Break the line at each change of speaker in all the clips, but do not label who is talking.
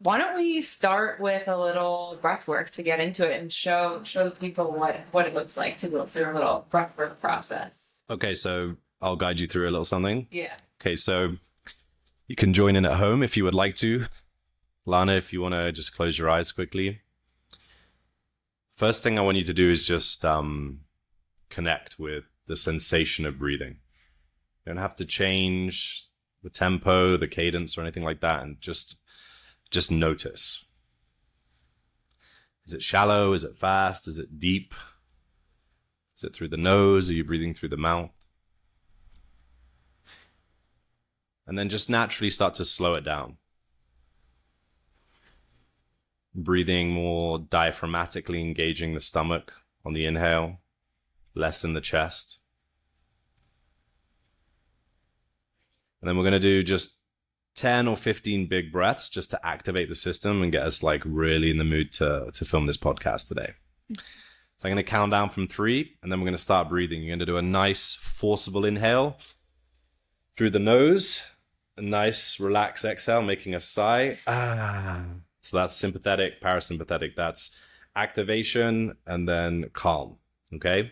why don't we start with a little breath work to get into it and show the people what it looks like to go through a little breath work process.
Okay, so I'll guide you through a little something.
Yeah.
Okay, so you can join in at home if you would like to. Lana, if you want to just close your eyes quickly. First thing I want you to do is just connect with the sensation of breathing. You don't have to change the tempo, the cadence, or anything like that, and just notice. Is it shallow? Is it fast? Is it deep? Is it through the nose? Are you breathing through the mouth? And then just naturally start to slow it down. Breathing more diaphragmatically, engaging the stomach on the inhale, less in the chest. And then we're going to do just 10 or 15 big breaths just to activate the system and get us like really in the mood to film this podcast today. So I'm going to count down from 3, and then we're going to start breathing. You're going to do a nice forcible inhale through the nose, a nice relaxed exhale, making a sigh. So that's sympathetic, parasympathetic. That's activation and then calm. Okay.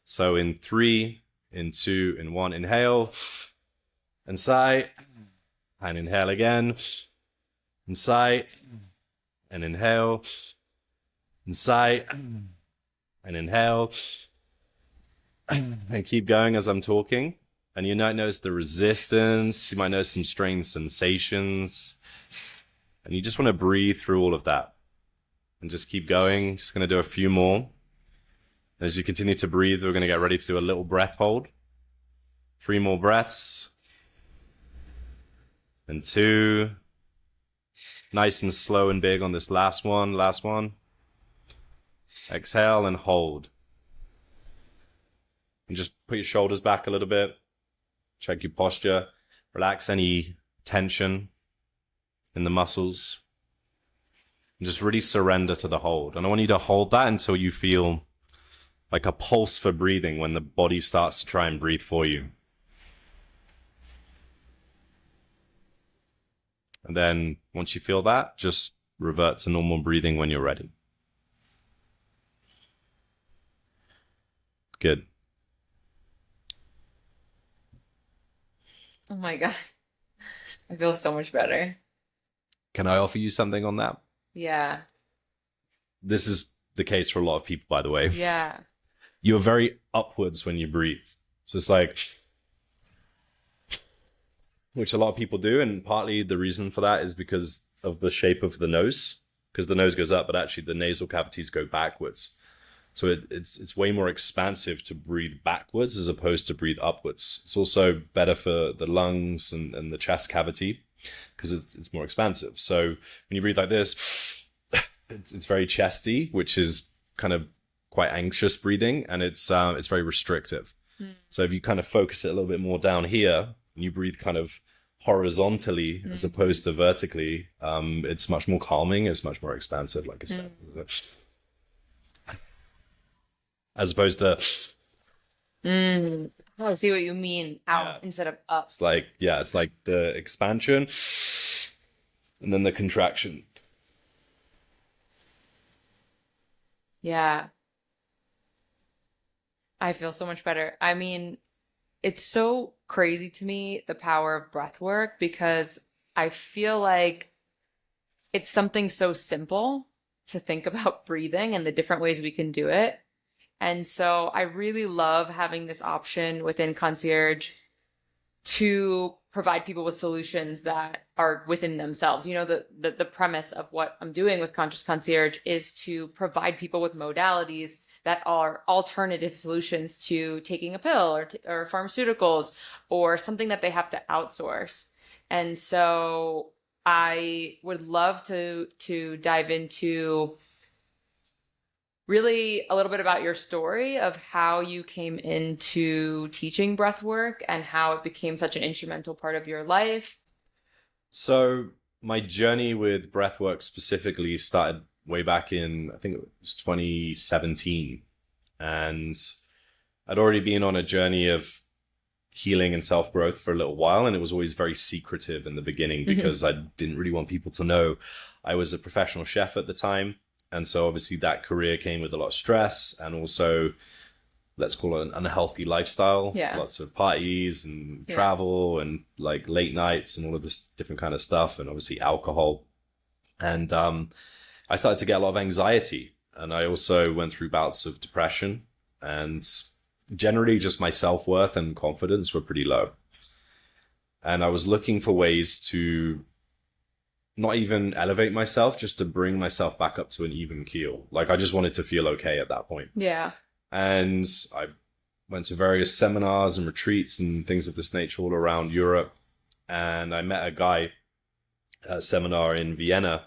So in 3, in 2, in 1, inhale and sigh, and inhale again, and sigh, and inhale, and sigh, and inhale, and keep going as I'm talking. And you might notice the resistance, you might notice some strange sensations, and you just want to breathe through all of that. And just keep going, just going to do a few more. As you continue to breathe, we're going to get ready to do a little breath hold. 3 more breaths. And 2. Nice and slow and big on this last one. Exhale and hold. And just put your shoulders back a little bit. Check your posture. Relax any tension in the muscles. And just really surrender to the hold. And I want you to hold that until you feel like a pulse for breathing when the body starts to try and breathe for you. And then once you feel that, just revert to normal breathing when you're ready. Good.
Oh my God. I feel so much better.
Can I offer you something on that?
Yeah.
This is the case for a lot of people, by the way.
Yeah.
You're very upwards when you breathe. So it's like, which a lot of people do. And partly the reason for that is because of the shape of the nose, because the nose goes up, but actually the nasal cavities go backwards. So it's way more expansive to breathe backwards as opposed to breathe upwards. It's also better for the lungs and the chest cavity because it's more expansive. So when you breathe like this, it's very chesty, which is kind of quite anxious breathing, and it's very restrictive. So if you kind of focus it a little bit more down here and you breathe kind of horizontally as opposed to vertically, it's much more calming, it's much more expansive, like I said. As opposed to
I see what you mean. Out instead of up.
It's like the expansion and then the contraction.
Yeah. I feel so much better. I mean, it's so crazy to me, the power of breath work, because I feel like it's something so simple to think about breathing and the different ways we can do it. And so I really love having this option within Concierge to provide people with solutions that are within themselves. You know, the premise of what I'm doing with Conscious Concierge is to provide people with modalities that are alternative solutions to taking a pill or pharmaceuticals or something that they have to outsource. And so I would love to dive into really a little bit about your story of how you came into teaching breath work and how it became such an instrumental part of your life.
So my journey with breathwork specifically started way back in, I think it was 2017. And I'd already been on a journey of healing and self-growth for a little while. And it was always very secretive in the beginning because I didn't really want people to know I was a professional chef at the time. And so obviously that career came with a lot of stress and also, let's call it an unhealthy lifestyle.
Yeah.
Lots of parties and travel and like late nights and all of this different kind of stuff, and obviously alcohol. And I started to get a lot of anxiety, and I also went through bouts of depression, and generally just my self-worth and confidence were pretty low. And I was looking for ways to not even elevate myself, just to bring myself back up to an even keel. Like I just wanted to feel okay at that point.
Yeah.
And I went to various seminars and retreats and things of this nature all around Europe. And I met a guy at a seminar in Vienna,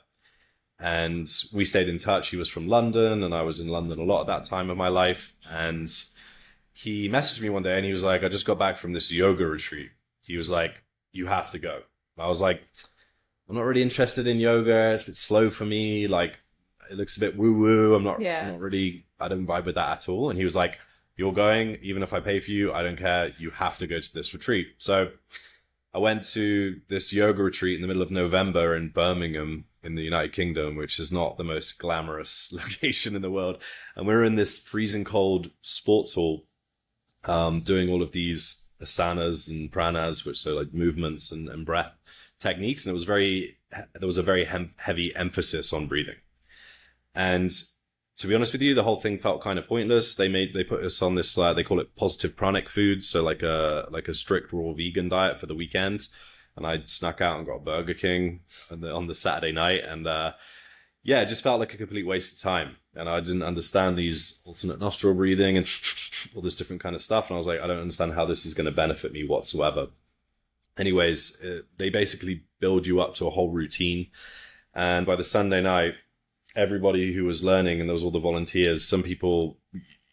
and we stayed in touch. He was from London, and I was in London a lot at that time of my life. And he messaged me one day and he was like, I just got back from this yoga retreat. He was like, you have to go. I was like, I'm not really interested in yoga. It's a bit slow for me. Like, it looks a bit woo-woo. I'm not really, I don't vibe with that at all. And he was like, you're going, even if I pay for you, I don't care. You have to go to this retreat. So I went to this yoga retreat in the middle of November in Birmingham in the United Kingdom, which is not the most glamorous location in the world. And we were in this freezing cold sports hall, doing all of these asanas and pranas, which are like movements and breath techniques. And there was a very heavy emphasis on breathing. And to be honest with you, the whole thing felt kind of pointless. They put us on this, they call it positive pranic foods. So like a strict raw vegan diet for the weekend. And I snuck out and got Burger King on the Saturday night. And it just felt like a complete waste of time. And I didn't understand these alternate nostril breathing and all this different kind of stuff. And I was like, I don't understand how this is going to benefit me whatsoever. Anyways, they basically build you up to a whole routine. And by the Sunday night, everybody who was learning, and there was all the volunteers, some people,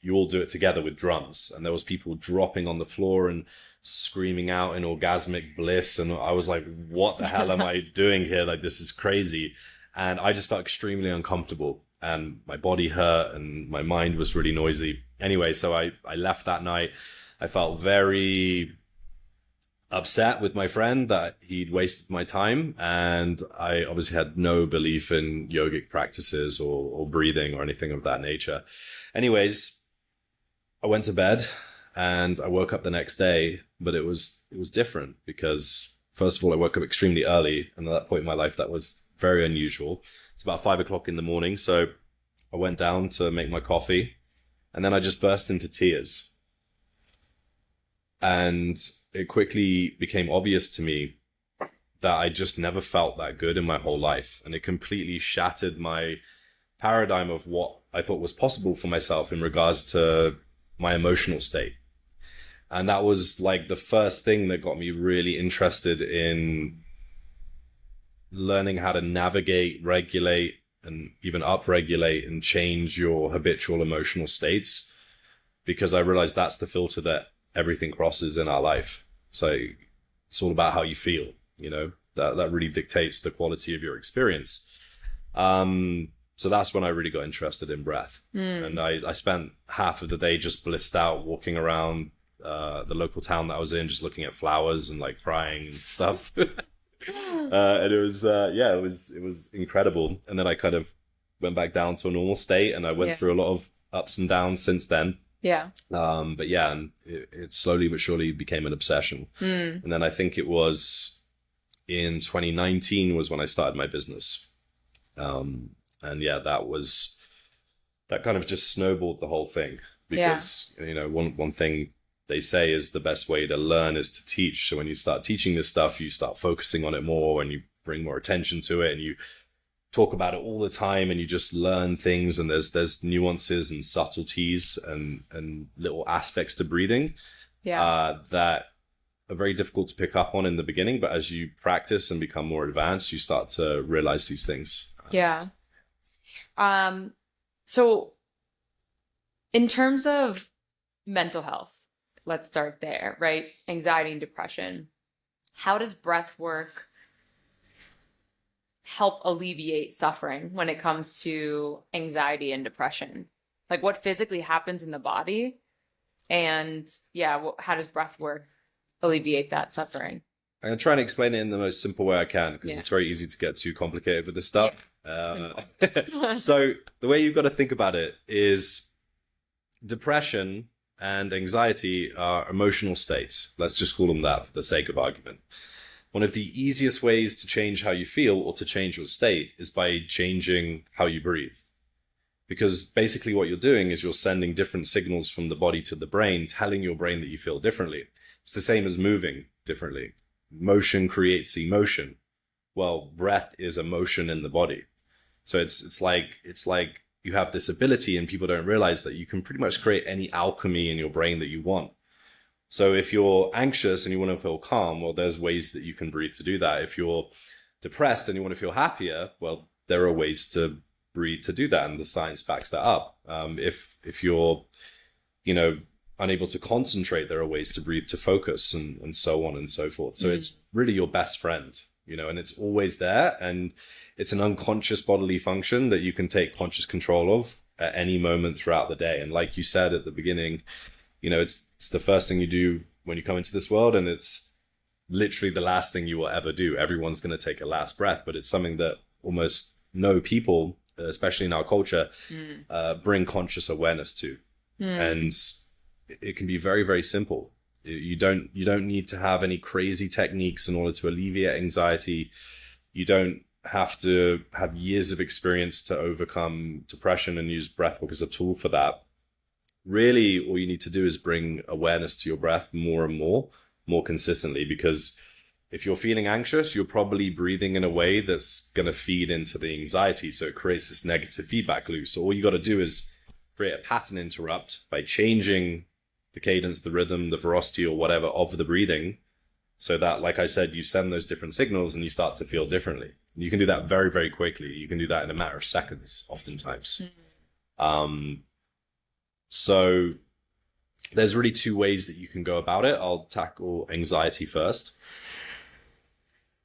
you all do it together with drums. And there was people dropping on the floor and screaming out in orgasmic bliss. And I was like, what the hell am I doing here? Like, this is crazy. And I just felt extremely uncomfortable, and my body hurt and my mind was really noisy. Anyway, so I left that night. I felt very upset with my friend that he'd wasted my time. And I obviously had no belief in yogic practices or breathing or anything of that nature. Anyways, I went to bed and I woke up the next day, but it was different because first of all, I woke up extremely early. And at that point in my life, that was very unusual. It's about 5 o'clock in the morning. So I went down to make my coffee, and then I just burst into tears. And it quickly became obvious to me that I just never felt that good in my whole life. And it completely shattered my paradigm of what I thought was possible for myself in regards to my emotional state. And that was like the first thing that got me really interested in learning how to navigate, regulate, and even upregulate and change your habitual emotional states, because I realized that's the filter that everything crosses in our life. So it's all about how you feel, that really dictates the quality of your experience. So that's when I really got interested in breath. And I spent half of the day just blissed out walking around the local town that I was in, just looking at flowers and like crying and stuff. And it was incredible. And then I kind of went back down to a normal state, and I went through a lot of ups and downs since then.
Yeah.
And it slowly but surely became an obsession. And then I think it was in 2019 was when I started my business. And that kind of just snowballed the whole thing, because, one thing they say is the best way to learn is to teach. So when you start teaching this stuff, you start focusing on it more, and you bring more attention to it, and you talk about it all the time, and you just learn things. And there's nuances and subtleties and little aspects to breathing that are very difficult to pick up on in the beginning. But as you practice and become more advanced, you start to realize these things.
Yeah. So in terms of mental health, let's start there, right? Anxiety and depression. How does breath work help alleviate suffering when it comes to anxiety and depression? Like, what physically happens in the body? And how does breath work alleviate that suffering?
I'm going to try and explain it in the most simple way I can, because it's very easy to get too complicated with this stuff. So the way you've got to think about it is depression and anxiety are emotional states. Let's just call them that for the sake of argument. One of the easiest ways to change how you feel or to change your state is by changing how you breathe. Because basically what you're doing is you're sending different signals from the body to the brain, telling your brain that you feel differently. It's the same as moving differently. Motion creates emotion. Well, breath is emotion in the body. So it's like you have this ability, and people don't realize that you can pretty much create any alchemy in your brain that you want. So if you're anxious and you want to feel calm, well, there's ways that you can breathe to do that. If you're depressed and you want to feel happier, well, there are ways to breathe to do that, and the science backs that up. If you're, unable to concentrate, there are ways to breathe to focus, and so on and so forth. So it's really your best friend, and it's always there, and it's an unconscious bodily function that you can take conscious control of at any moment throughout the day. And like you said at the beginning, it's the first thing you do when you come into this world, and it's literally the last thing you will ever do. Everyone's going to take a last breath, but it's something that almost no people, especially in our culture, bring conscious awareness to. And it can be very, very simple. You don't need to have any crazy techniques in order to alleviate anxiety. You don't have to have years of experience to overcome depression and use breathwork as a tool for that. Really, all you need to do is bring awareness to your breath more and more consistently, because if you're feeling anxious, you're probably breathing in a way that's going to feed into the anxiety. So it creates this negative feedback loop. So all you got to do is create a pattern interrupt by changing the cadence, the rhythm, the velocity, or whatever of the breathing, so that, like I said, you send those different signals and you start to feel differently. You can do that very, very quickly. You can do that in a matter of seconds, oftentimes. So there's really two ways that you can go about it. I'll tackle anxiety first.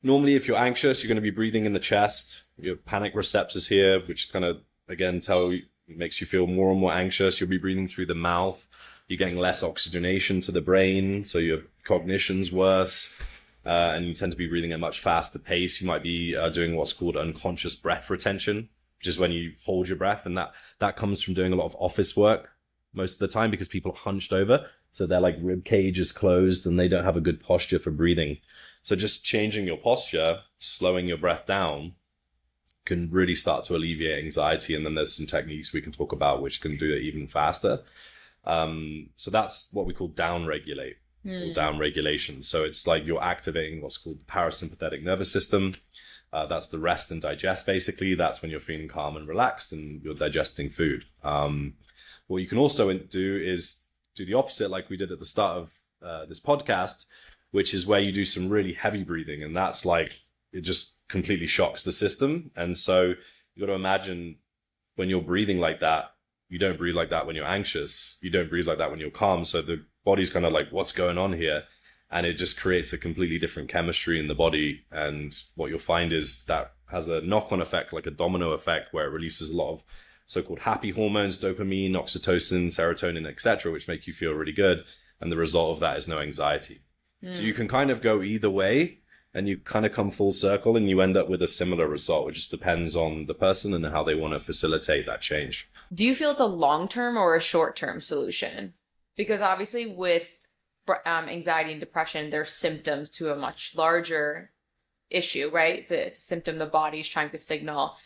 Normally, if you're anxious, you're going to be breathing in the chest. Your panic receptors here, which kind of, again, makes you feel more and more anxious. You'll be breathing through the mouth. You're getting less oxygenation to the brain, so your cognition's worse. And you tend to be breathing at a much faster pace. You might be doing what's called unconscious breath retention, which is when you hold your breath. And that comes from doing a lot of office work most of the time, because people are hunched over. So their rib cage is closed and they don't have a good posture for breathing. So just changing your posture, slowing your breath down, can really start to alleviate anxiety. And then there's some techniques we can talk about which can do it even faster. So that's what we call down regulate or down regulation. So it's like you're activating what's called the parasympathetic nervous system. That's the rest and digest, basically. That's when you're feeling calm and relaxed and you're digesting food. What you can also do is do the opposite, like we did at the start of this podcast, which is where you do some really heavy breathing. And that's it just completely shocks the system. And so you got to imagine when you're breathing like that, you don't breathe like that when you're anxious. You don't breathe like that when you're calm. So the body's kind of what's going on here? And it just creates a completely different chemistry in the body. And what you'll find is that has a knock-on effect, like a domino effect, where it releases a lot of so-called happy hormones, dopamine, oxytocin, serotonin, etc., which make you feel really good. And the result of that is no anxiety. So you can kind of go either way, and you kind of come full circle and you end up with a similar result. It just depends on the person and how they want to facilitate that change.
Do you feel it's a long-term or a short-term solution? Because obviously with anxiety and depression, there's symptoms to a much larger issue, right? It's a symptom the body's trying to signal,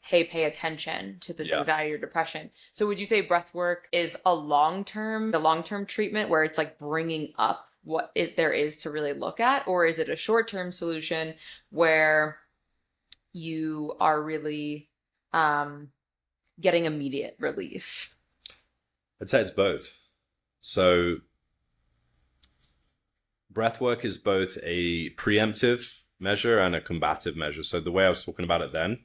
hey, pay attention to this anxiety or depression. So would you say breath work is the long-term treatment where it's bringing up what there is to really look at? Or is it a short-term solution where you are really getting immediate relief?
I'd say it's both. So breathwork is both a preemptive measure and a combative measure. So the way I was talking about it then,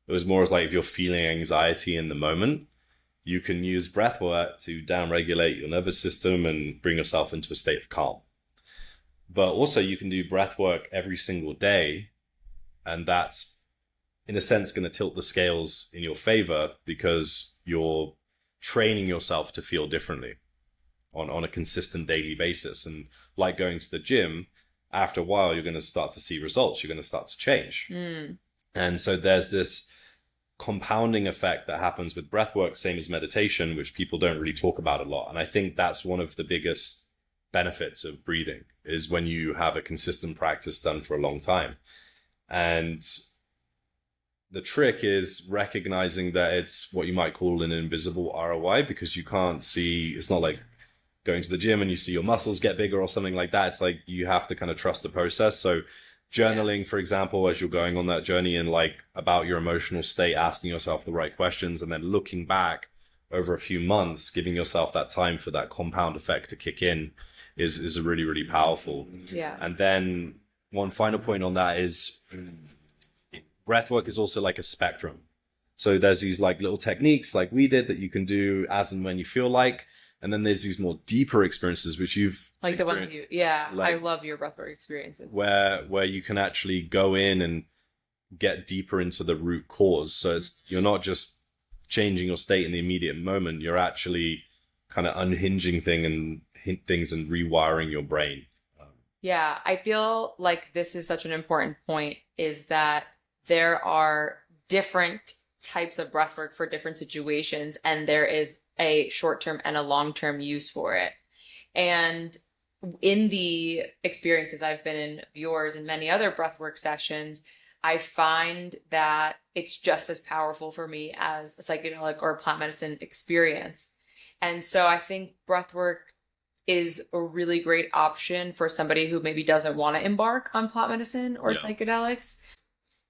it was more as if you're feeling anxiety in the moment, you can use breathwork to downregulate your nervous system and bring yourself into a state of calm. But also you can do breathwork every single day, and that's in a sense going to tilt the scales in your favor, because you're training yourself to feel differently on a consistent daily basis. And like going to the gym, after a while, you're going to start to see results. You're going to start to change. And so there's this compounding effect that happens with breathwork, same as meditation, which people don't really talk about a lot. And I think that's one of the biggest benefits of breathing, is when you have a consistent practice done for a long time. And the trick is recognizing that it's what you might call an invisible ROI, because you can't see, it's not like going to the gym and you see your muscles get bigger or something like that. It's like you have to kind of trust the process. So journaling, for example, as you're going on that journey and like about your emotional state, asking yourself the right questions, and then looking back over a few months, giving yourself that time for that compound effect to kick in is a really, really powerful.
Yeah.
And then one final point on that is breathwork is also like a spectrum. So there's these like little techniques like we did that you can do as and when you feel like. And then there's these more deeper experiences, which you've
like the ones you, like, I love your breathwork experiences.
Where you can actually go in and get deeper into the root cause. So you're not just changing your state in the immediate moment. You're actually kind of unhinging things and rewiring your brain.
Yeah, I feel like this is such an important point, is that there are different types of breathwork for different situations, and there is a short-term and a long-term use for it. And in the experiences I've been in, yours and many other breathwork sessions, I find that it's just as powerful for me as a psychedelic or a plant medicine experience. And so I think breathwork is a really great option for somebody who maybe doesn't want to embark on plant medicine or psychedelics.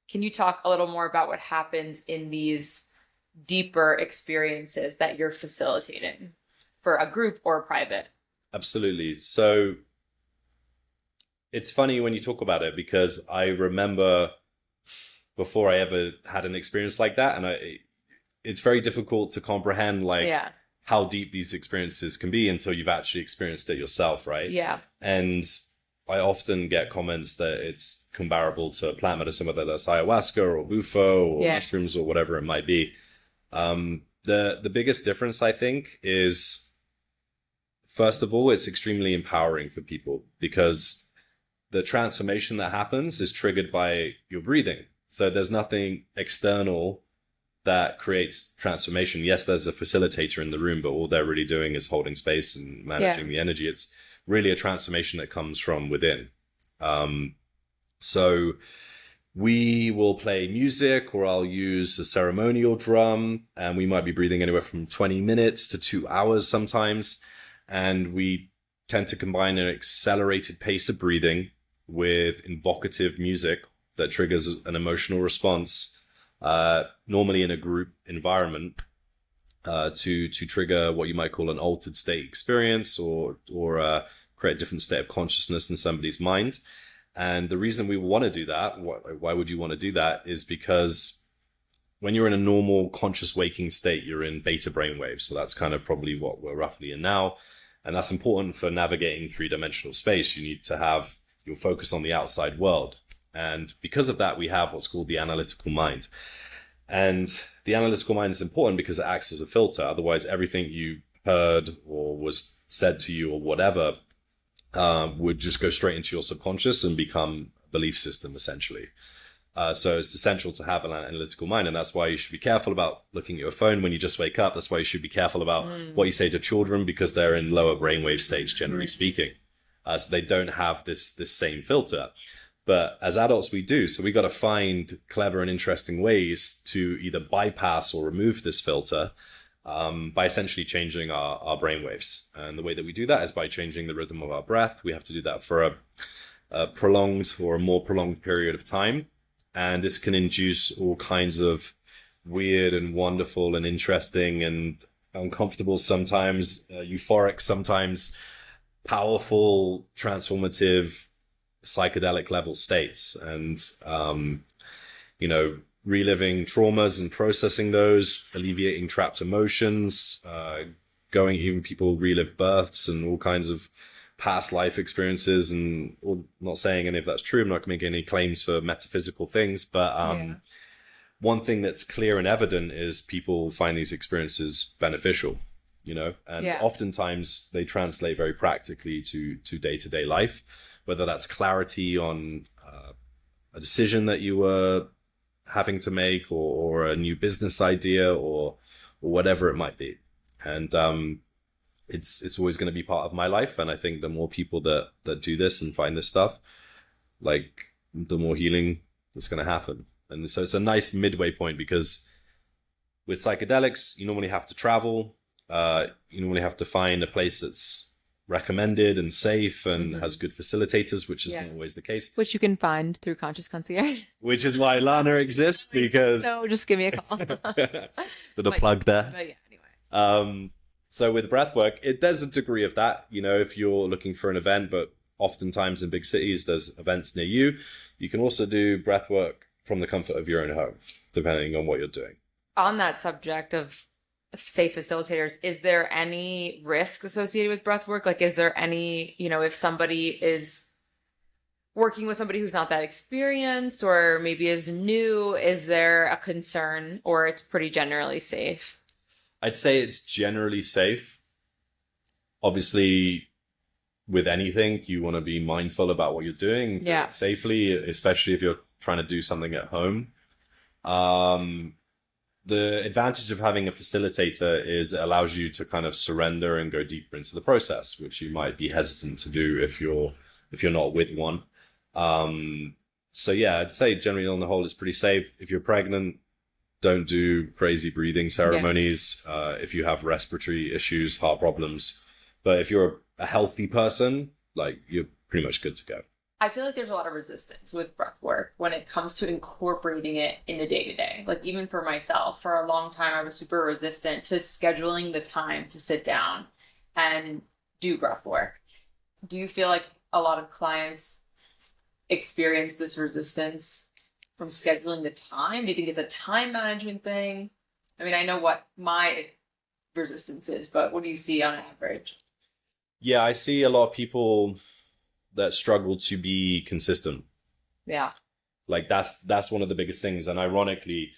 Can you talk a little more about what happens in these deeper experiences that you're facilitating for a group or a private? Absolutely.
So it's funny when you talk about it, because I remember before I ever had an experience like that, and it's very difficult to comprehend how deep these experiences can be until you've actually experienced it yourself, right?
Yeah.
And I often get comments that it's comparable to plant medicine, whether that's ayahuasca or bufo or mushrooms or whatever it might be. The biggest difference, I think, is, first of all, it's extremely empowering for people, because the transformation that happens is triggered by your breathing. So there's nothing external that creates transformation. Yes, there's a facilitator in the room, but all they're really doing is holding space and managing the energy. It's really a transformation that comes from within. So we will play music, or I'll use a ceremonial drum, and we might be breathing anywhere from 20 minutes to 2 hours sometimes. And we tend to combine an accelerated pace of breathing with invocative music that triggers an emotional response, normally in a group environment, to trigger what you might call an altered state experience, or create a different state of consciousness in somebody's mind. And the reason we want to do that, why would you want to do that, is because when you're in a normal conscious waking state, you're in beta brainwaves. So that's kind of probably what we're roughly in now. And that's important for navigating three-dimensional space. You need to have your focus on the outside world. And because of that, we have what's called the analytical mind. And the analytical mind is important because it acts as a filter. Otherwise, everything you heard or was said to you or whatever would just go straight into your subconscious and become a belief system, essentially. So it's essential to have an analytical mind, and that's why you should be careful about looking at your phone when you just wake up. That's why you should be careful about what you say to children, because they're in lower brainwave states, generally speaking. So they don't have this same filter. But as adults, we do. So we got to find clever and interesting ways to either bypass or remove this filter by essentially changing our brainwaves. And the way that we do that is by changing the rhythm of our breath. We have to do that for a prolonged or a more prolonged period of time. And this can induce all kinds of weird and wonderful and interesting and uncomfortable, sometimes euphoric, sometimes powerful, transformative, psychedelic level states. And, reliving traumas and processing those, alleviating trapped emotions, even people relive births and all kinds of past life experiences. And not saying any of that's true. I'm not making any claims for metaphysical things, but one thing that's clear and evident is people find these experiences beneficial, and oftentimes they translate very practically to day-to-day life, whether that's clarity on a decision that you were having to make, or a new business idea, or whatever it might be. And it's always going to be part of my life. And I think the more people that do this and find this stuff, like, the more healing that's going to happen. And so it's a nice midway point, because with psychedelics, you normally have to travel. You normally have to find a place that's recommended and safe and has good facilitators, which is not always the case.
Which you can find through Conscious Concierge.
Which is why Lana exists, because...
So just give me a call.
Little plug there.
But yeah, anyway.
So with breathwork, there's a degree of that. You know, if you're looking for an event, but oftentimes in big cities, there's events near you. You can also do breathwork from the comfort of your own home, depending on what you're doing.
On that subject of safe facilitators, is there any risk associated with breath work? Like, is there any, if somebody is working with somebody who's not that experienced or maybe is new, is there a concern, or it's pretty generally safe?
I'd say it's generally safe. Obviously, with anything, you want to be mindful about what you're doing, do it safely, especially if you're trying to do something at home. The advantage of having a facilitator is it allows you to kind of surrender and go deeper into the process, which you might be hesitant to do if you're not with one. So yeah, I'd say generally on the whole, it's pretty safe. If you're pregnant, don't do crazy breathing ceremonies. If you have respiratory issues, heart problems, but if you're a healthy person, like, you're pretty much good to go.
I feel like there's a lot of resistance with breath work when it comes to incorporating it in the day-to-day. Like, even for myself, for a long time, I was super resistant to scheduling the time to sit down and do breath work. Do you feel like a lot of clients experience this resistance from scheduling the time? Do you think it's a time management thing? I mean, I know what my resistance is, but what do you see on average?
Yeah, I see a lot of people that struggle to be consistent.
Yeah.
Like, that's one of the biggest things. And ironically,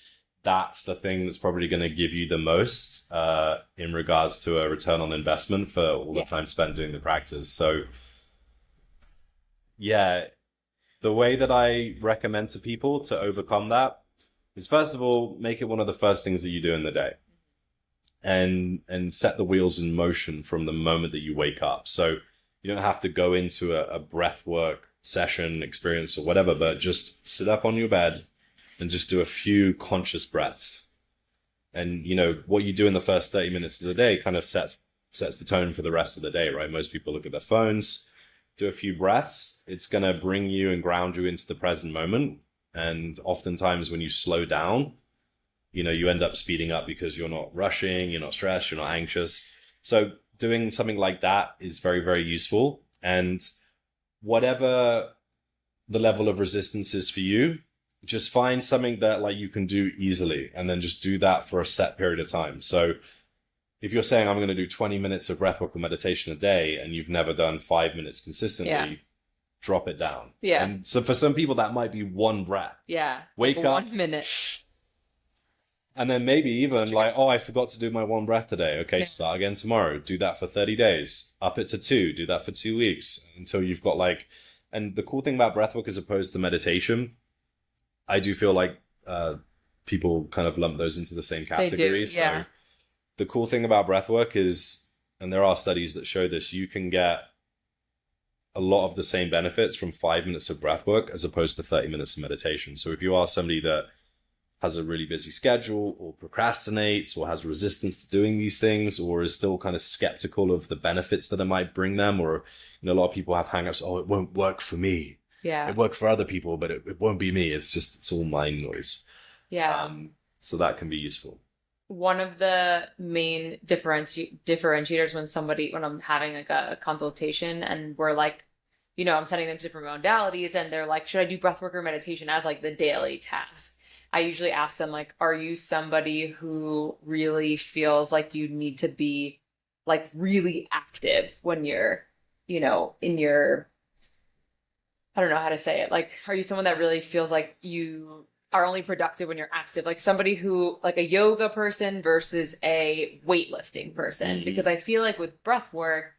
that's the thing that's probably going to give you the most in regards to a return on investment for all the time spent doing the practice. So yeah, the way that I recommend to people to overcome that is, first of all, make it one of the first things that you do in the day, and set the wheels in motion from the moment that you wake up. So you don't have to go into a breath work session experience or whatever, but just sit up on your bed and just do a few conscious breaths. And, what you do in the first 30 minutes of the day kind of sets the tone for the rest of the day, right? Most people look at their phones, do a few breaths. It's going to bring you and ground you into the present moment. And oftentimes when you slow down, you end up speeding up because you're not rushing, you're not stressed, you're not anxious. So doing something like that is very, very useful. And whatever the level of resistance is for you, just find something that, like, you can do easily, and then just do that for a set period of time. So if you're saying I'm going to do 20 minutes of breathwork or meditation a day, and you've never done 5 minutes consistently, drop it down. Yeah. And so for some people, that might be one breath.
Yeah.
Wake up.
1 minute.
And then maybe even I forgot to do my one breath today. Okay, start again tomorrow. Do that for 30 days. Up it to 2. Do that for 2 weeks until you've got and the cool thing about breathwork as opposed to meditation, I do feel like people kind of lump those into the same category. So the cool thing about breathwork is, and there are studies that show this, you can get a lot of the same benefits from 5 minutes of breathwork as opposed to 30 minutes of meditation. So if you are somebody that has a really busy schedule, or procrastinates, or has resistance to doing these things, or is still kind of skeptical of the benefits that it might bring them, or a lot of people have hang-ups, it won't work for me. Yeah. It worked for other people, but it won't be me. It's all mind noise. Yeah. So that can be useful.
One of the main differentiators when I'm having a consultation and we're I'm sending them to different modalities and they're like, should I do breathwork or meditation as the daily task? I usually ask them, are you somebody who really feels like you need to be really active when you're, in your, I don't know how to say it. Are you someone that really feels like you are only productive when you're active? Like somebody who, a yoga person versus a weightlifting person? Mm-hmm. Because I feel like with breath work,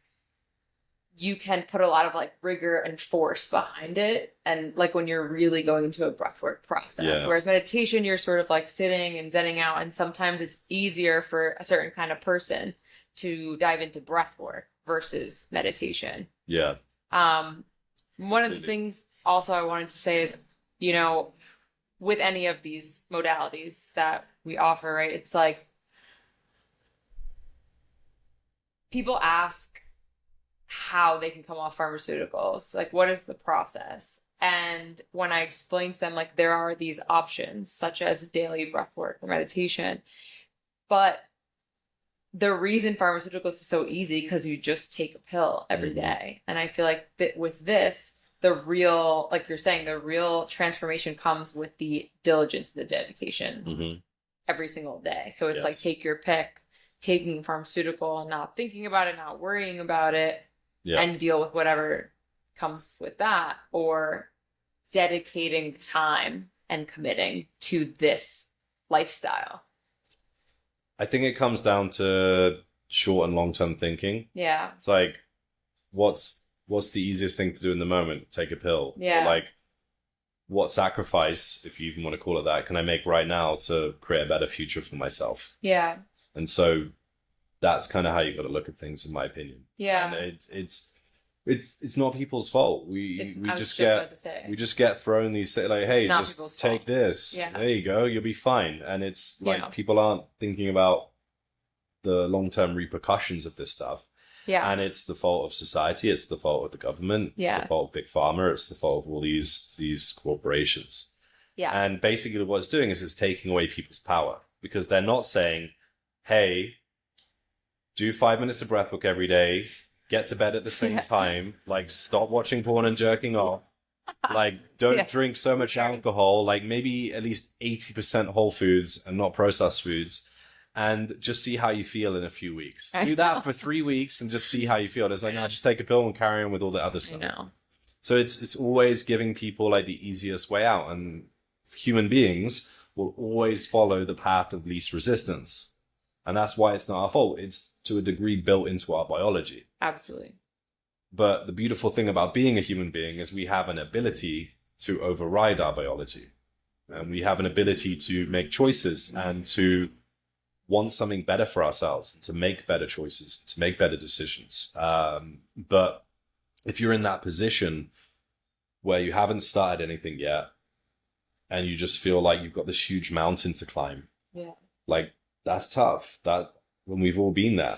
you can put a lot of like rigor and force behind it. And like when you're really going into a breathwork process,
Yeah.
whereas meditation, you're sort of like sitting and zenning out. And sometimes it's easier for a certain kind of person to dive into breathwork versus meditation.
Yeah.
One of the things also I wanted to say is, you know, with any of these modalities that we offer, right? It's like people ask how they can come off pharmaceuticals. Like, what is the process? And when I explain to them, like, there are these options, such as daily breath work or meditation. But the reason pharmaceuticals is so easy because you just take a pill every day. And I feel like that with this, the real, like you're saying, the real transformation comes with the diligence, the dedication every single day. So it's like, take your pick, taking pharmaceutical and not thinking about it, not worrying about it, and deal with whatever comes with that, or dedicating time and committing to this lifestyle.
I think it comes down to short and long-term thinking.
Yeah.
It's like, what's the easiest thing to do in the moment? Take a pill.
Yeah.
Or like, what sacrifice, if you even want to call it that, can I make right now to create a better future for myself?
Yeah.
And so that's kind of how you got to look at things, in my opinion.
Yeah.
And it's not people's fault. We just get thrown these, like, hey, just take this.
Yeah.
There you go. You'll be fine. And it's like people aren't thinking about the long-term repercussions of this stuff.
Yeah.
And it's the fault of society. It's the fault of the government. It's the fault of Big Pharma. It's the fault of all these corporations.
Yeah.
And basically what it's doing is it's taking away people's power, because they're not saying, hey, do 5 minutes of breathwork every day, get to bed at the same time, like stop watching porn and jerking off, like don't drink so much alcohol, like maybe at least 80% whole foods and not processed foods, and just see how you feel in a few weeks. Do that for 3 weeks and just see how you feel. It's like, no, just take a pill and carry on with all the other stuff.
I know.
So it's always giving people like the easiest way out, and human beings will always follow the path of least resistance. And that's why it's not our fault. It's to a degree built into our biology.
Absolutely.
But the beautiful thing about being a human being is we have an ability to override our biology. And we have an ability to make choices and to want something better for ourselves, to make better choices, to make better decisions. But if you're in that position where you haven't started anything yet, and you just feel like you've got this huge mountain to climb, like, that's tough. When we've all been there.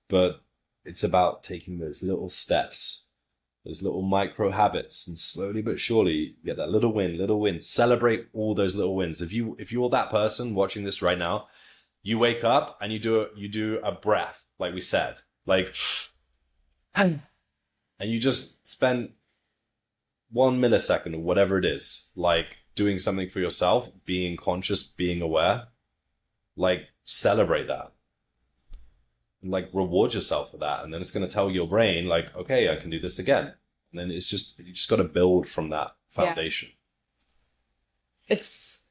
But it's about taking those little steps, those little micro habits, and slowly but surely get that little win. Celebrate all those little wins. If you're that person watching this right now, you wake up and you do a breath, like we said, like, and you just spend 1 millisecond or whatever it is, like doing something for yourself, being conscious, being aware, like celebrate that. And like reward yourself for that. And then it's going to tell your brain, like, okay, I can do this again. And then you just got to build from that foundation.
It's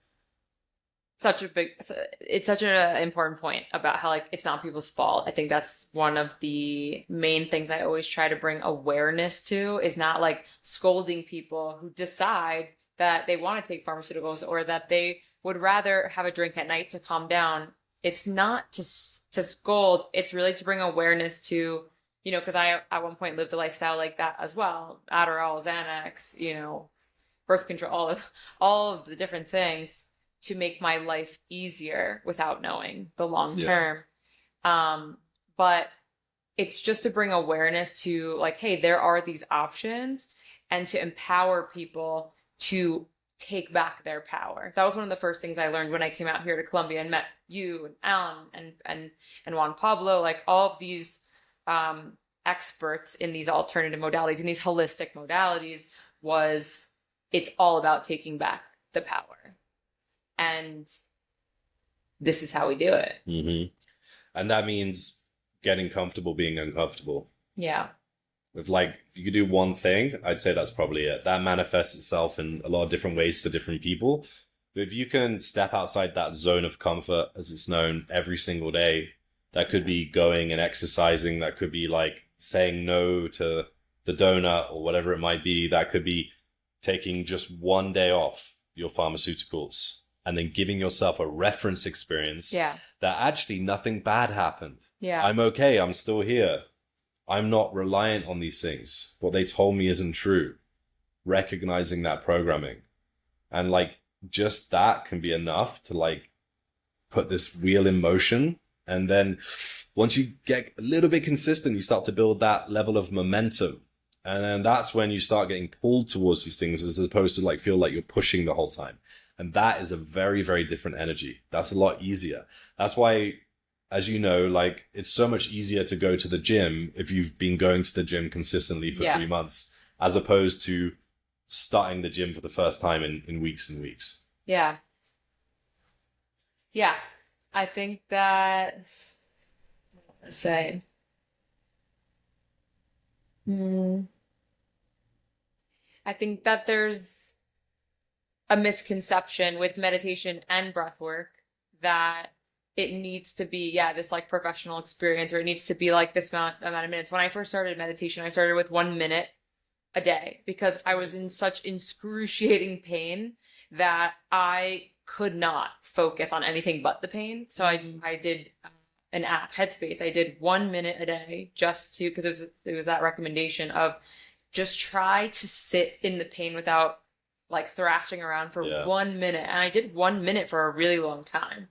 such an important point about how, like, it's not people's fault. I think that's one of the main things I always try to bring awareness to, is not like scolding people who decide that they want to take pharmaceuticals or that they would rather have a drink at night to calm down. It's not to scold. It's really to bring awareness to, you know, because I at one point lived a lifestyle like that as well. Adderall, Xanax, you know, birth control, all of the different things to make my life easier without knowing the long term. But it's just to bring awareness to, like, hey, there are these options, and to empower people to take back their power. That was one of the first things I learned when I came out here to Colombia and met you and Alan and Juan Pablo, like all of these experts in these alternative modalities, in these holistic modalities, was it's all about taking back the power. And this is how we do it.
Mm-hmm. And that means getting comfortable being uncomfortable.
Yeah.
With, like, if you could do one thing, I'd say that's probably it. That manifests itself in a lot of different ways for different people. But if you can step outside that zone of comfort, as it's known, every single day, that could be going and exercising. That could be like saying no to the donut or whatever it might be. That could be taking just one day off your pharmaceuticals and then giving yourself a reference experience that actually nothing bad happened. I'm okay. I'm still here. I'm not reliant on these things. What they told me isn't true. Recognizing that programming. And like, just that can be enough to like put this wheel in motion. And then once you get a little bit consistent, you start to build that level of momentum. And then that's when you start getting pulled towards these things as opposed to like feel like you're pushing the whole time. And that is a very, very different energy. That's a lot easier. That's why, as you know, like it's so much easier to go to the gym if you've been going to the gym consistently for 3 months, as opposed to starting the gym for the first time in weeks and weeks.
Yeah. Yeah. I think that, let's say, I think that there's a misconception with meditation and breath work that it needs to be, this like professional experience, or it needs to be like this amount of minutes. When I first started meditation, I started with 1 minute a day because I was in such excruciating pain that I could not focus on anything but the pain. So I did an app, Headspace. I did 1 minute a day just to, because it was that recommendation of just try to sit in the pain without like thrashing around for 1 minute. And I did 1 minute for a really long time.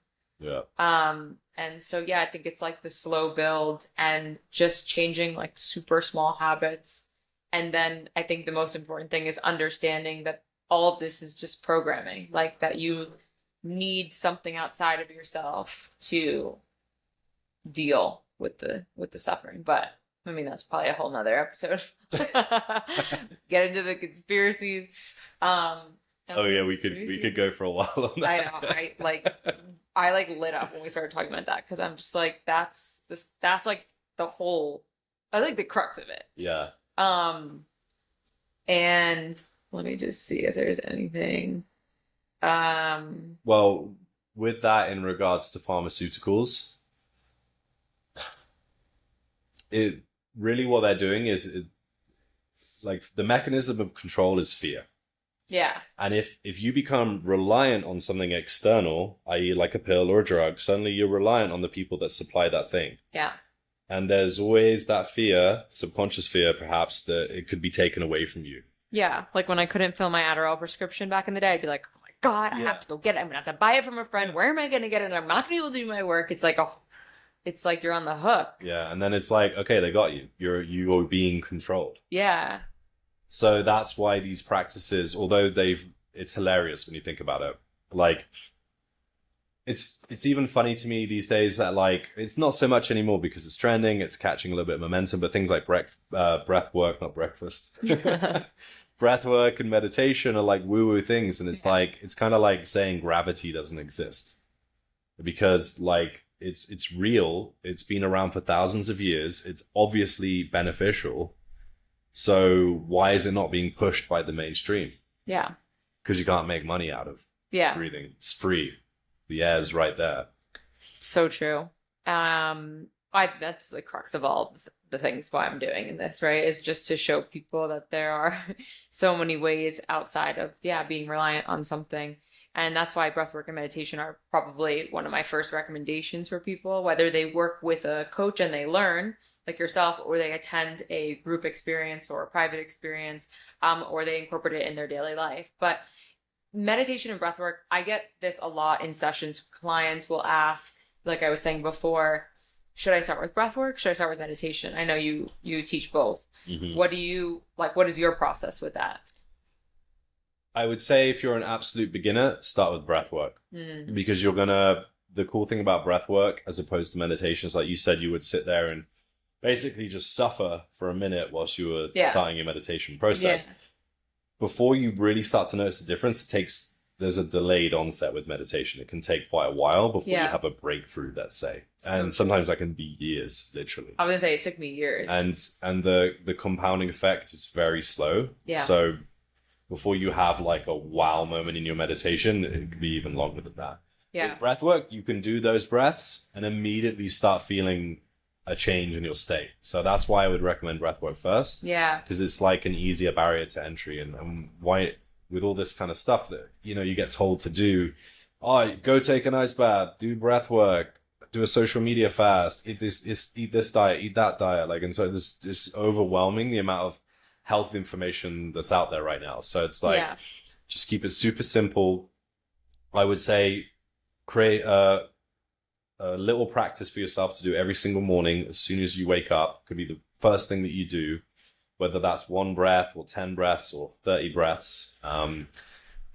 And so, I think it's like the slow build and just changing like super small habits. And then I think the most important thing is understanding that all of this is just programming, like that you need something outside of yourself to deal with the suffering. But I mean, that's probably a whole nother episode. Get into the conspiracies.
We could go for a while on that.
I know. I lit up when we started talking about that because I'm just like, that's like the whole, I like the crux of it.
Yeah.
And let me just see if there's anything.
Well, with that in regards to pharmaceuticals, it really what they're doing is like the mechanism of control is fear.
Yeah.
And if you become reliant on something external, i.e. like a pill or a drug, suddenly you're reliant on the people that supply that thing.
Yeah.
And there's always that fear, subconscious fear perhaps, that it could be taken away from you.
Yeah. Like when I couldn't fill my Adderall prescription back in the day, I'd be like, oh my God, I have to go get it. I'm going to have to buy it from a friend. Where am I going to get it? I'm not going to be able to do my work. It's like you're on the hook.
Yeah. And then it's like, okay, they got you. You're being controlled.
Yeah.
So that's why these practices, although it's hilarious when you think about it. Like, it's even funny to me these days that like, it's not so much anymore because it's trending, it's catching a little bit of momentum, but things like breath work, not breakfast, breath work and meditation are like woo-woo things. And it's like, it's kind of like saying gravity doesn't exist because like, it's real. It's been around for thousands of years. It's obviously beneficial. So why is it not being pushed by the mainstream?
Yeah.
Because you can't make money out of breathing. It's free. The air is right there.
So true. That's the crux of all the things why I'm doing in this, right? Is just to show people that there are so many ways outside of, being reliant on something. And that's why breathwork and meditation are probably one of my first recommendations for people, whether they work with a coach and they learn, like yourself, or they attend a group experience or a private experience, or they incorporate it in their daily life. But meditation and breathwork, I get this a lot in sessions. Clients will ask, like I was saying before, should I start with breathwork? Should I start with meditation? I know you teach both. Mm-hmm. What is your process with that?
I would say if you're an absolute beginner, start with breathwork. Because the cool thing about breathwork as opposed to meditation is like you said, you would sit there and basically just suffer for a minute whilst you were starting your meditation process. Yeah. Before you really start to notice the difference, there's a delayed onset with meditation. It can take quite a while before you have a breakthrough, let's say. And sometimes that can be years, literally.
I was going to say, it took me years.
And the compounding effect is very slow. Yeah. So before you have like a wow moment in your meditation, it could be even longer than that. Yeah. With breathwork, you can do those breaths and immediately start feeling a change in your state. So that's why I would recommend breathwork first.
Yeah.
Because it's like an easier barrier to entry. And why, with all this kind of stuff that, you know, you get told to do, oh, go take an ice bath, do breathwork, do a social media fast, eat this diet, eat that diet. Like, and so it's overwhelming the amount of health information that's out there right now. So it's like, just keep it super simple. I would say create a little practice for yourself to do every single morning as soon as you wake up. Could be the first thing that you do, whether that's 1 breath or 10 breaths or 30 breaths. And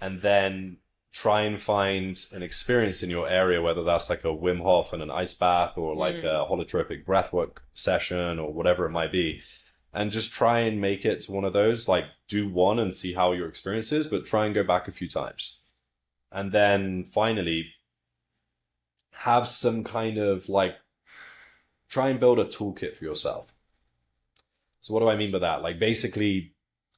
then try and find an experience in your area, whether that's like a Wim Hof and an ice bath or like a holotropic breathwork session or whatever it might be. And just try and make it to one of those, like do one and see how your experience is, but try and go back a few times. And then finally, have some kind of like, try and build a toolkit for yourself. So what do I mean by that? Like basically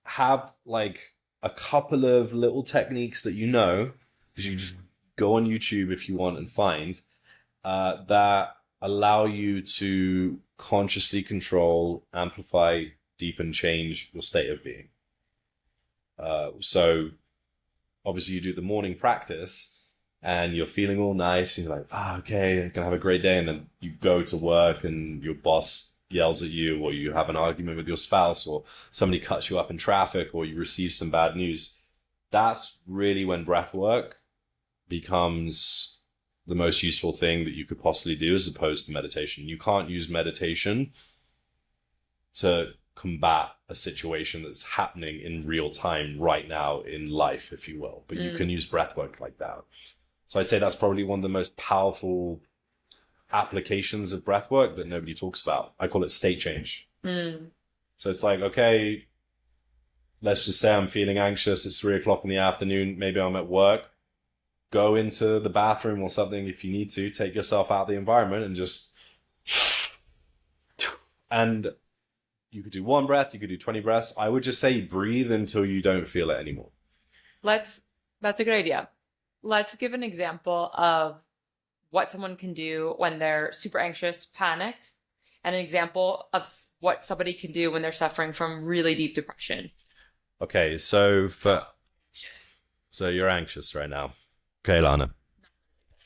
have like a couple of little techniques that you know, because you just go on YouTube if you want and find, that allow you to consciously control, amplify, deepen, change your state of being. So obviously you do the morning practice and you're feeling all nice and you're like, okay, I'm gonna have a great day. And then you go to work and your boss yells at you, or you have an argument with your spouse, or somebody cuts you up in traffic, or you receive some bad news. That's really when breath work becomes the most useful thing that you could possibly do, as opposed to meditation. You can't use meditation to combat a situation that's happening in real time right now in life, if you will. But you can use breath work like that. So I'd say that's probably one of the most powerful applications of breath work that nobody talks about. I call it state change. So it's like, okay, let's just say I'm feeling anxious. It's 3:00 in the afternoon. Maybe I'm at work. Go into the bathroom or something if you need to. Take yourself out of the environment and just... And you could do 1 breath. You could do 20 breaths. I would just say breathe until you don't feel it anymore.
That's a good idea. Let's give an example of what someone can do when they're super anxious, panicked, and an example of what somebody can do when they're suffering from really deep depression.
Okay, so you're anxious right now. Okay, Lana.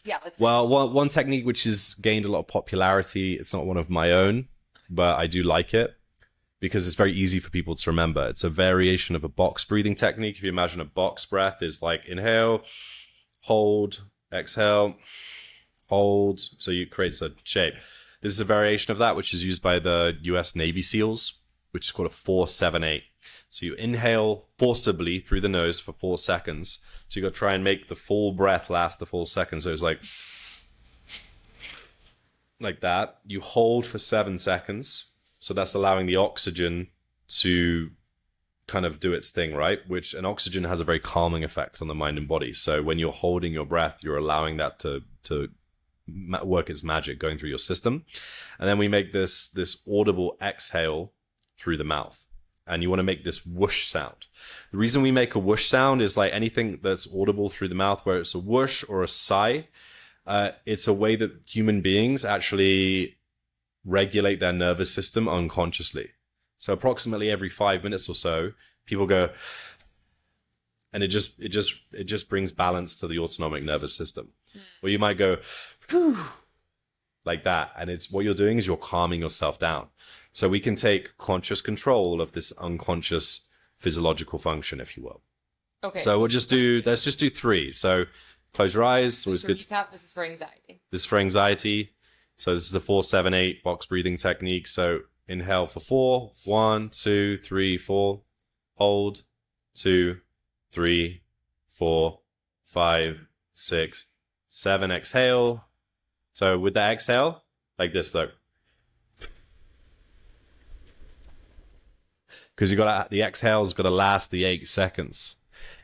Yeah.
Well, one technique which has gained a lot of popularity, it's not one of my own, but I do like it because it's very easy for people to remember. It's a variation of a box breathing technique. If you imagine a box breath is like inhale, hold, exhale, hold. So it creates a shape. This is a variation of that, which is used by the US Navy SEALs, which is called a 4-7-8. So you inhale forcibly through the nose for 4 seconds. So you got to try and make the full breath last the full second. So it's like that. You hold for 7 seconds. So that's allowing the oxygen to kind of do its thing, right? And oxygen has a very calming effect on the mind and body. So when you're holding your breath, you're allowing that to work its magic going through your system. And then we make this audible exhale through the mouth. And you want to make this whoosh sound. The reason we make a whoosh sound is like anything that's audible through the mouth, where it's a whoosh or a sigh. It's a way that human beings actually regulate their nervous system unconsciously. So approximately every 5 minutes or so, people go, and it just brings balance to the autonomic nervous system. Or you might go, like that. And it's what you're doing is you're calming yourself down. So we can take conscious control of this unconscious physiological function, if you will. Okay. So let's just do 3. So close your eyes. Always good.
Recap, this is for anxiety.
This is for anxiety. So this is the 4-7-8 box breathing technique. So inhale for 4. 1, 2, 3, 4. Hold. 2, 3, 4, 5, 6, 7. Exhale. So with the exhale, like this, look. Because the exhale's got to last the 8 seconds.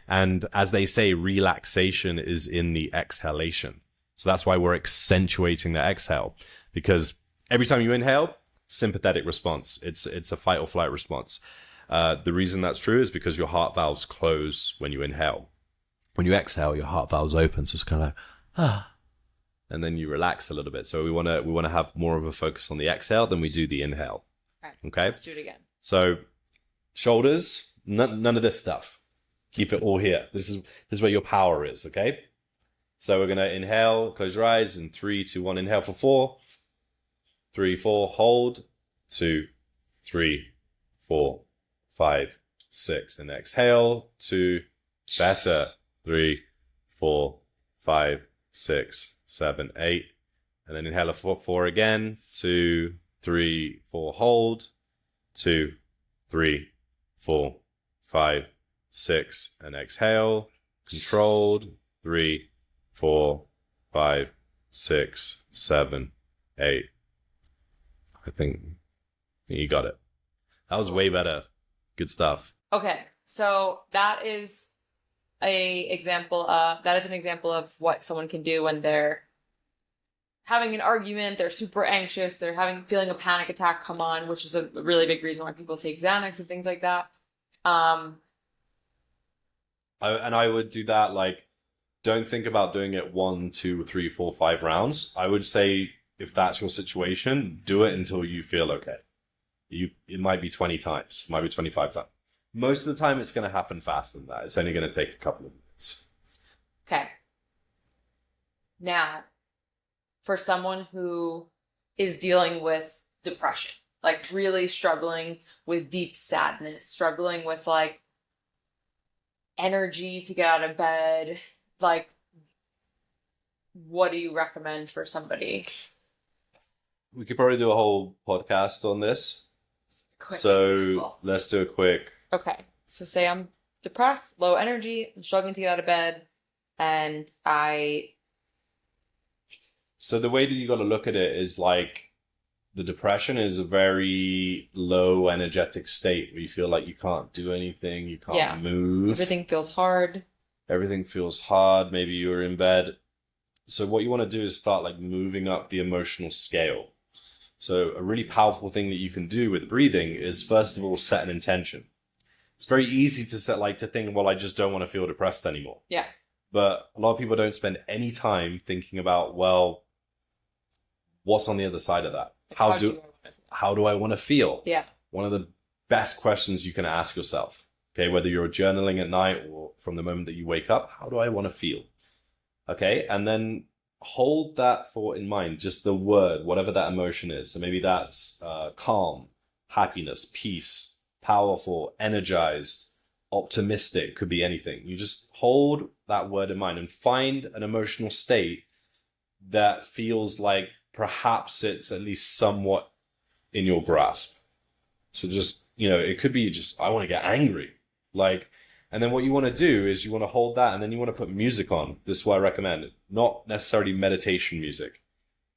And as they say, relaxation is in the exhalation. So that's why we're accentuating the exhale. Because every time you inhale, sympathetic response. It's a fight or flight response. The reason that's true is because your heart valves close when you inhale. When you exhale, your heart valves open. So it's kind of like, and then you relax a little bit. So we want to have more of a focus on the exhale than we do the inhale. Okay.
Let's do it again.
So shoulders, none of this stuff. Keep it all here. This is where your power is. Okay. So we're gonna inhale, close your eyes, and 3, 2, 1. Inhale for 4, 3, 4. Hold 2, 3, 4, 5, 6, and exhale 2. Better 3, 4, 5, 6, 7, 8, and then inhale for 4 again. 2, 3, 4. Hold 2, 3, 4, 5, 6, and exhale. Controlled 3, 4, 5, 6, 7, 8. I think you got it. That was way better. Good stuff.
Okay, so that is an example of what someone can do when they're having an argument, they're super anxious, they're feeling a panic attack come on, which is a really big reason why people take Xanax and things like that.
I would do that, like, don't think about doing it 1, 2, 3, 4, 5 rounds. I would say, if that's your situation, do it until you feel okay. It might be 20 times, it might be 25 times. Most of the time, it's going to happen faster than that. It's only going to take a couple of minutes.
Okay. Now, for someone who is dealing with depression, like really struggling with deep sadness, struggling with like energy to get out of bed, like, what do you recommend for somebody?
We could probably do a whole podcast on this. So let's do a quick.
Okay. So say I'm depressed, low energy, I'm struggling to get out of bed, and
So the way that you got to look at it is like, the depression is a very low energetic state where you feel like you can't do anything, you can't move.
Everything feels hard.
Everything feels hard. Maybe you're in bed. So what you want to do is start like moving up the emotional scale. So a really powerful thing that you can do with breathing is, first of all, set an intention. It's very easy to think, well, I just don't want to feel depressed anymore.
Yeah.
But a lot of people don't spend any time thinking about, well, what's on the other side of that? How do I want to feel?
Yeah.
One of the best questions you can ask yourself, okay, whether you're journaling at night or from the moment that you wake up, how do I want to feel? Okay, and then hold that thought in mind, just the word, whatever that emotion is. So maybe that's calm, happiness, peace, powerful, energized, optimistic, could be anything. You just hold that word in mind and find an emotional state that feels like perhaps it's at least somewhat in your grasp. So just, it could be just, I want to get angry. And then what you want to do is you want to hold that, and then you want to put music on. This is what I recommend. Not necessarily meditation music.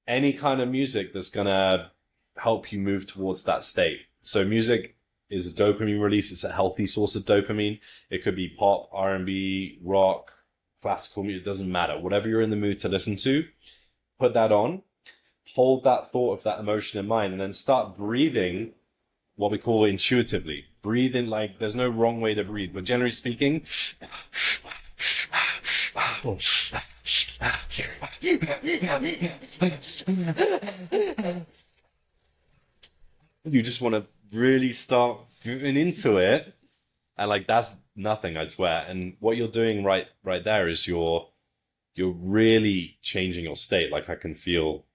Any kind of music that's going to help you move towards that state. So music is a dopamine release. It's a healthy source of dopamine. It could be pop, R&B, rock, classical music. It doesn't matter. Whatever you're in the mood to listen to, put that on. Hold that thought of that emotion in mind, and then start breathing what we call intuitively. Breathe in, like, there's no wrong way to breathe, but generally speaking, you just want to really start moving into it, and that's nothing, I swear. And what you're doing right there is you're really changing your state. Like, I can feel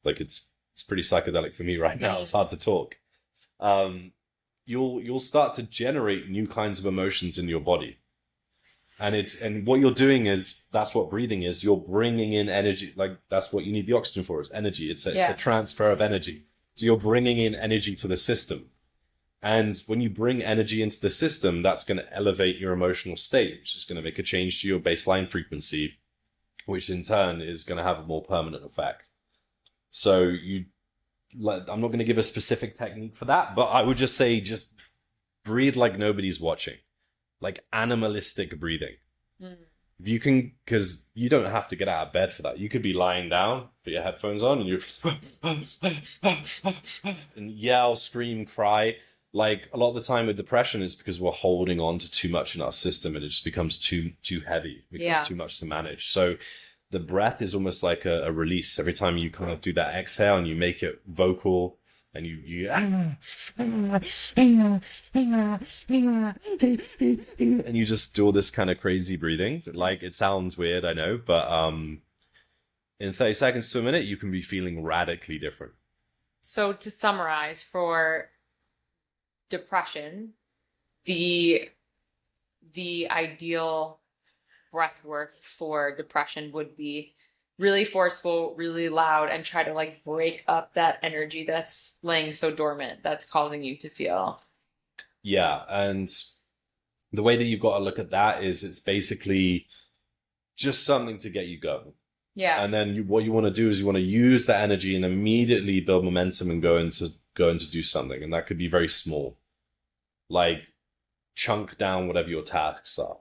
like it's pretty psychedelic for me right now. It's hard to talk. You'll start to generate new kinds of emotions in your body. And what you're doing is, that's what breathing is. You're bringing in energy. Like, that's what you need the oxygen for, is energy. It's a transfer of energy. So you're bringing in energy to the system. And when you bring energy into the system, that's going to elevate your emotional state, which is going to make a change to your baseline frequency, which in turn is going to have a more permanent effect. So I'm not going to give a specific technique for that, but I would just say, just breathe like nobody's watching, like animalistic breathing. If you can, because you don't have to get out of bed for that. You could be lying down, put your headphones on, and you and yell, scream, cry. Like, a lot of the time with depression is because we're holding on to too much in our system, and it just becomes too heavy. It becomes too much to manage. So the breath is almost like a release. Every time you kind of do that exhale and you make it vocal and and you just do all this kind of crazy breathing. Like, it sounds weird, I know, but in 30 seconds to a minute, you can be feeling radically different.
So to summarize, for depression, the ideal breath work for depression would be really forceful, really loud, and try to like break up that energy that's laying so dormant that's causing you to feel.
Yeah, and the way that you've got to look at that is it's basically just something to get you going.
Yeah.
And then what you want to do is you want to use that energy and immediately build momentum and go into do something. And that could be very small. Like, chunk down whatever your tasks are.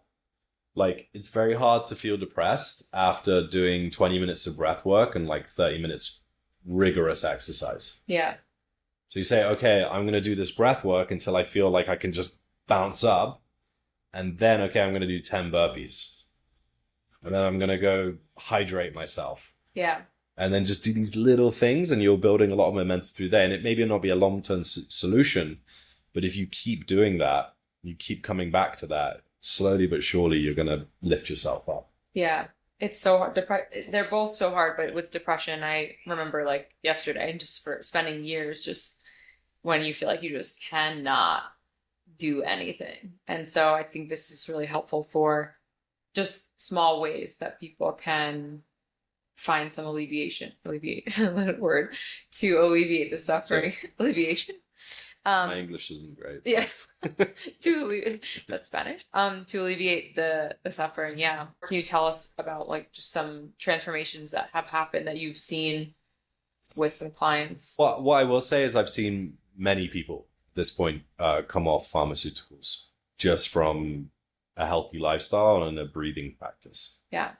Like, it's very hard to feel depressed after doing 20 minutes of breath work and like 30 minutes rigorous exercise.
Yeah.
So you say, okay, I'm going to do this breath work until I feel like I can just bounce up. And then, okay, I'm going to do 10 burpees. And then I'm going to go hydrate myself.
Yeah.
And then just do these little things, and you're building a lot of momentum through there. And it may not be a long-term solution, but if you keep doing that, you keep coming back to that, slowly but surely, you're going to lift yourself up.
Yeah. It's so hard. They're both so hard, but with depression, I remember like yesterday, just for spending years, just when you feel like you just cannot do anything. And so I think this is really helpful for just small ways that people can find some alleviate is a word, to alleviate the suffering. Sorry. Alleviation.
My English isn't great. So.
Yeah. That's Spanish. To alleviate the suffering. Yeah. Can you tell us about like just some transformations that have happened that you've seen with some clients?
What I will say is I've seen many people at this point come off pharmaceuticals just from a healthy lifestyle and a breathing practice.
Yeah.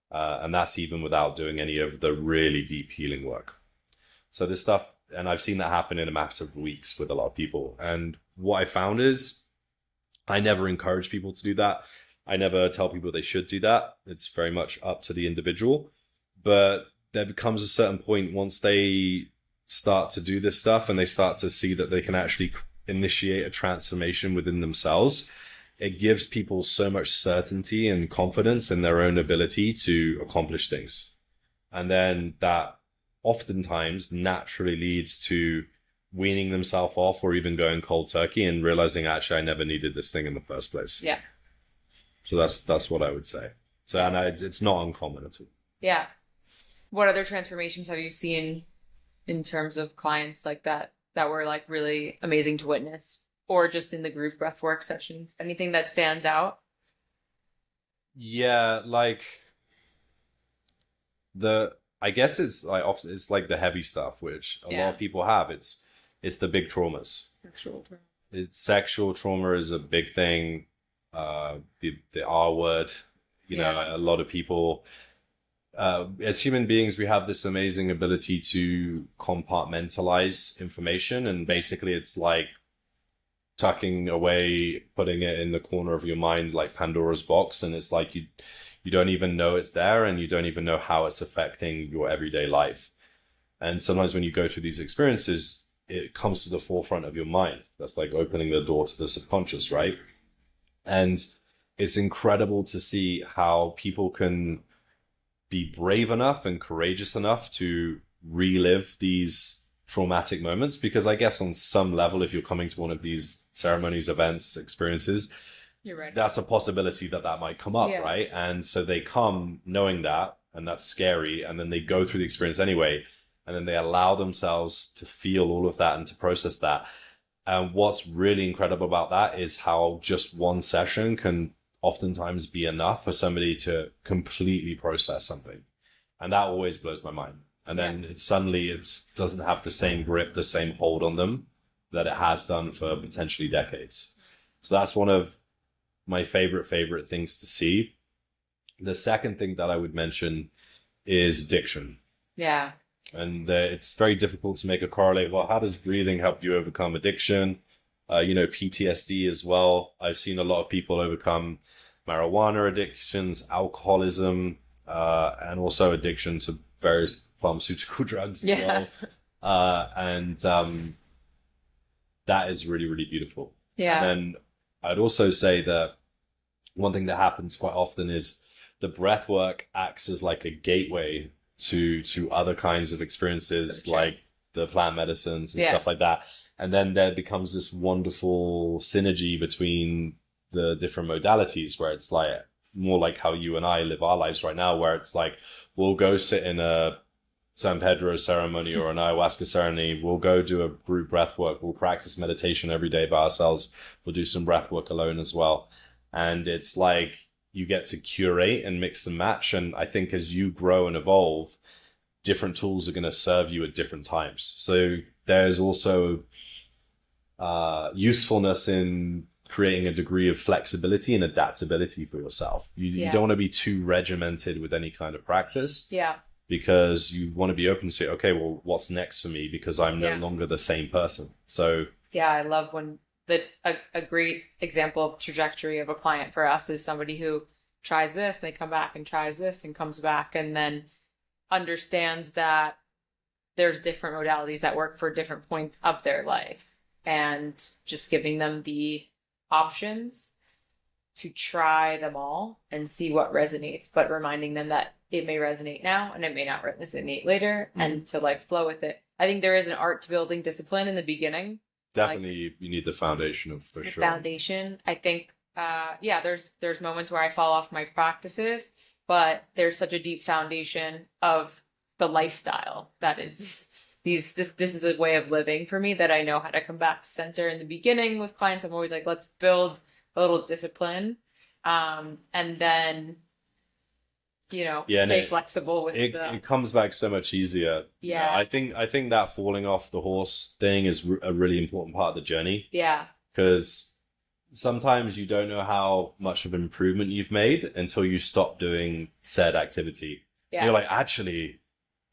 And that's even without doing any of the really deep healing work. So this stuff, and I've seen that happen in a matter of weeks with a lot of people. And what I found is I never encourage people to do that. I never tell people they should do that. It's very much up to the individual. But there becomes a certain point once they start to do this stuff and they start to see that they can actually initiate a transformation within themselves. It gives people so much certainty and confidence in their own ability to accomplish things. And then that oftentimes naturally leads to weaning themselves off or even going cold turkey and realizing, actually, I never needed this thing in the first place.
Yeah.
So that's what I would say. So, and it's not uncommon at all.
Yeah. What other transformations have you seen in terms of clients like that were like really amazing to witness? Or just in the group breathwork sessions? Anything that stands out?
Yeah, like I guess it's like often it's like the heavy stuff, which a lot of people have. It's the big traumas.
Sexual trauma.
Sexual trauma is a big thing. The R word, you know, a lot of people. As human beings, we have this amazing ability to compartmentalize information, and basically, it's like tucking away, putting it in the corner of your mind like Pandora's box, and it's like you don't even know it's there, and you don't even know how it's affecting your everyday life. And sometimes when you go through these experiences, it comes to the forefront of your mind. That's like opening the door to the subconscious, right? And it's incredible to see how people can be brave enough and courageous enough to relive these traumatic moments, because I guess on some level, if you're coming to one of these ceremonies, events, experiences,
you're right,
that's a possibility that might come up, right? And so they come knowing that, and that's scary, and then they go through the experience anyway, and then they allow themselves to feel all of that and to process that. And what's really incredible about that is how just one session can oftentimes be enough for somebody to completely process something. And that always blows my mind. And then it doesn't have the same grip, the same hold on them that it has done for potentially decades. So that's one of my favorite things to see. The second thing that I would mention is addiction.
Yeah.
And it's very difficult to make a correlate. Well, how does breathing help you overcome addiction? PTSD as well. I've seen a lot of people overcome marijuana addictions, alcoholism, and also addiction to various pharmaceutical drugs as
Yeah.
well. And that is really, really beautiful.
Yeah.
And then I'd also say that one thing that happens quite often is the breath work acts as like a gateway to other kinds of experiences,
So true.
like the plant medicines and
Yeah.
stuff like that. And then there becomes this wonderful synergy between the different modalities where it's like more like how you and I live our lives right now, where it's like we'll go sit in a San Pedro ceremony or an ayahuasca ceremony. We'll go do a group breath work. We'll practice meditation every day by ourselves. We'll do some breath work alone as well. And it's like you get to curate and mix and match. And I think as you grow and evolve, different tools are going to serve you at different times. So there's also usefulness in creating a degree of flexibility and adaptability for yourself. You don't want to be too regimented with any kind of practice.
Yeah.
Because you want to be open to say, okay, well, what's next for me? Because I'm no longer the same person. So
yeah, I love when a great example of trajectory of a client for us is somebody who tries this, they come back and tries this and comes back and then understands that there's different modalities that work for different points of their life, and just giving them the options to try them all and see what resonates, but reminding them that it may resonate now and it may not resonate later, and to like flow with it. I think there is an art to building discipline in the beginning.
definitely
Like,
you need the foundation of for
the
sure.
foundation. I think, there's moments where I fall off my practices, but there's such a deep foundation of the lifestyle that is this is a way of living for me that I know how to come back to center. In the beginning with clients, I'm always like, let's build a little discipline, and then stay flexible with
it comes back so much easier.
Yeah.
I think that falling off the horse thing is a really important part of the journey.
Yeah.
Because sometimes you don't know how much of an improvement you've made until you stop doing said activity.
Yeah.
You're like, actually,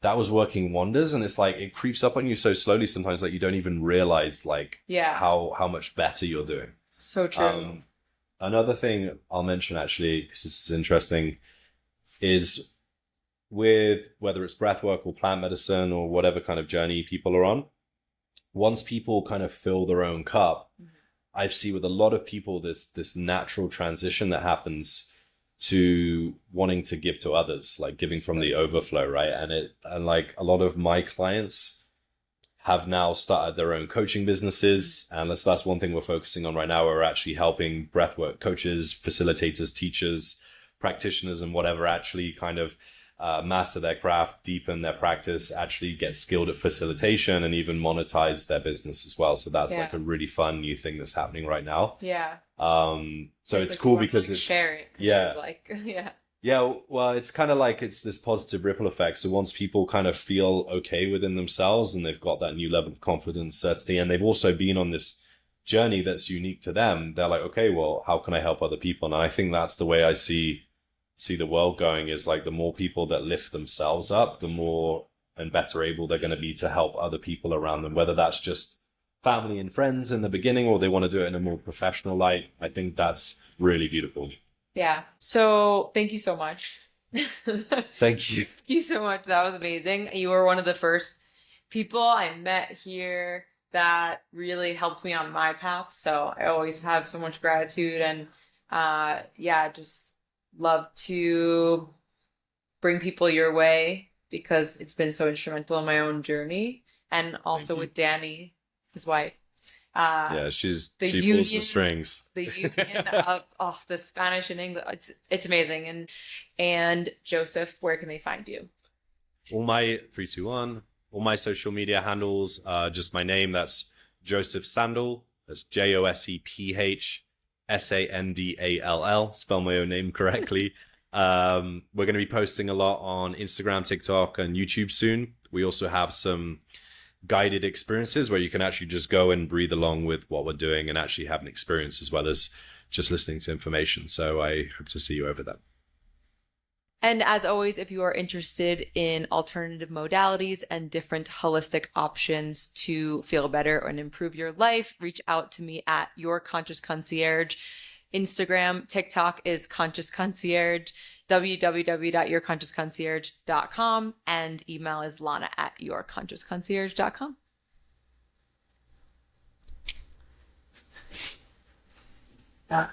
that was working wonders. And it's like, it creeps up on you so slowly sometimes that you don't even realize like how much better you're doing.
So true.
Another thing I'll mention actually, because this is interesting, is with whether it's breathwork or plant medicine or whatever kind of journey people are on, once people kind of fill their own cup, I see with a lot of people this natural transition that happens to wanting to give to others, like giving from the overflow, right? And like a lot of my clients have now started their own coaching businesses, and that's one thing we're focusing on right now. We're actually helping breathwork coaches, facilitators, teachers, practitioners, and whatever actually kind of master their craft, deepen their practice, actually get skilled at facilitation, and even monetize their business as well. So that's like a really fun new thing that's happening right now.
Yeah.
So it's cool because it's
sharing.
Yeah, well, it's kind of like it's this positive ripple effect. So once people kind of feel okay within themselves and they've got that new level of confidence, certainty, and they've also been on this journey that's unique to them, they're like, okay, well, how can I help other people? And I think that's the way I see the world going, is like the more people that lift themselves up, the more and better able they're going to be to help other people around them, whether that's just family and friends in the beginning or they want to do it in a more professional light. I think that's really beautiful.
Yeah. So thank you so much.
Thank you.
Thank you so much. That was amazing. You were one of the first people I met here that really helped me on my path. So I always have so much gratitude, and just love to bring people your way because it's been so instrumental in my own journey. And also with Danny, his wife.
She
union,
pulls the strings.
The union of the Spanish and English. It's amazing. And Joseph, where can they find you?
All my 321, all my social media handles, just my name. That's Joseph Sandall. That's JOSEPH SANDALL. Spell my own name correctly. We're going to be posting a lot on Instagram, TikTok, and YouTube soon. We also have some guided experiences where you can actually just go and breathe along with what we're doing and actually have an experience as well as just listening to information. So I hope to see you over there.
And as always, if you are interested in alternative modalities and different holistic options to feel better and improve your life, reach out to me at Your Conscious Concierge. Instagram, TikTok is Conscious Concierge, www.yourconsciousconcierge.com, and email is lana@yourconsciousconcierge.com. Yeah.